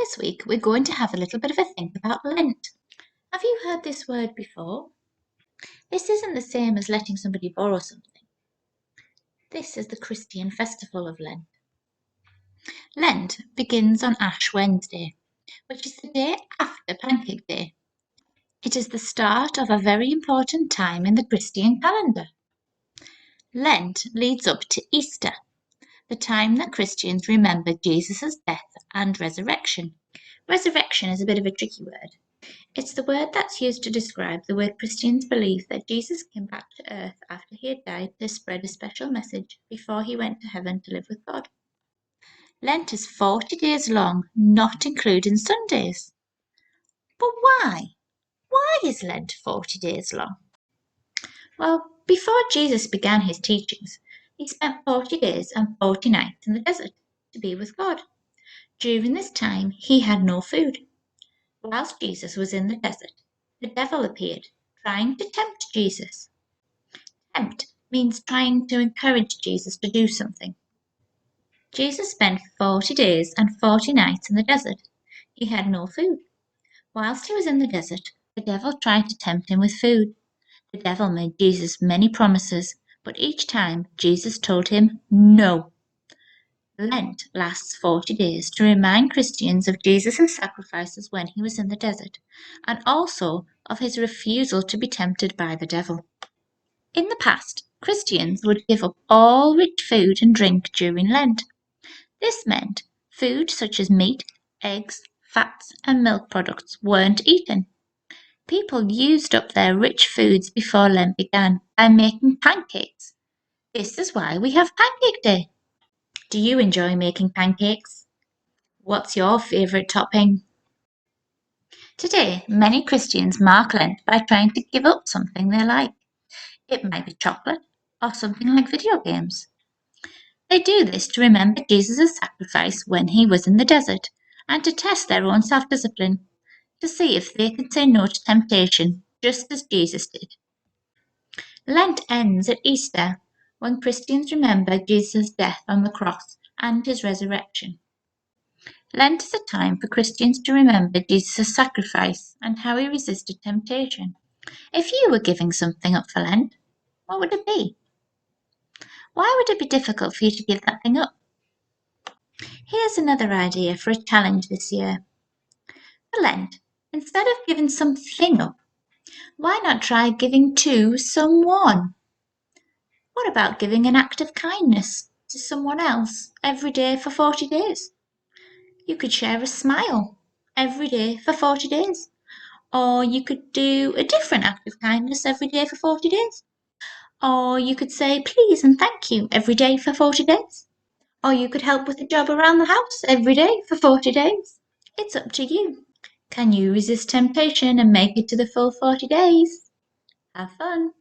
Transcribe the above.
This week we're going to have a little bit of a think about Lent. Have you heard this word before? This isn't the same as letting somebody borrow something. This is the Christian festival of Lent. Lent begins on Ash Wednesday, which is the day after Pancake Day. It is the start of a very important time in the Christian calendar. Lent leads up to Easter, the time that Christians remember Jesus' death and resurrection. Resurrection is a bit of a tricky word. It's the word that's used to describe the way Christians believe that Jesus came back to earth after he had died to spread a special message before he went to heaven to live with God. Lent is 40 days long, not including Sundays. But why? Why is Lent 40 days long? Well, before Jesus began his teachings, he spent 40 days and 40 nights in the desert to be with God. During this time, he had no food. Whilst Jesus was in the desert, the devil appeared, trying to tempt Jesus. Tempt means trying to encourage Jesus to do something. Jesus spent 40 days and 40 nights in the desert. He had no food. Whilst he was in the desert, the devil tried to tempt him with food. The devil made Jesus many promises, but each time Jesus told him no. Lent lasts 40 days to remind Christians of Jesus' sacrifices when he was in the desert, and also of his refusal to be tempted by the devil. In the past, Christians would give up all rich food and drink during Lent. This meant food such as meat, eggs, fats, and milk products weren't eaten. People used up their rich foods before Lent began by making pancakes. This is why we have Pancake Day. Do you enjoy making pancakes? What's your favourite topping? Today, many Christians mark Lent by trying to give up something they like. It might be chocolate or something like video games. They do this to remember Jesus' sacrifice when he was in the desert and to test their own self-discipline, to see if they can say no to temptation just as Jesus did. Lent ends at Easter, when Christians remember Jesus' death on the cross and his resurrection. Lent is a time for Christians to remember Jesus' sacrifice and how he resisted temptation. If you were giving something up for Lent, what would it be? Why would it be difficult for you to give that thing up? Here's another idea for a challenge this year. For Lent, instead of giving something up, why not try giving to someone? What about giving an act of kindness to someone else every day for 40 days? You could share a smile every day for 40 days. Or you could do a different act of kindness every day for 40 days. Or you could say please and thank you every day for 40 days. Or you could help with a job around the house every day for 40 days. It's up to you. Can you resist temptation and make it to the full 40 days? Have fun!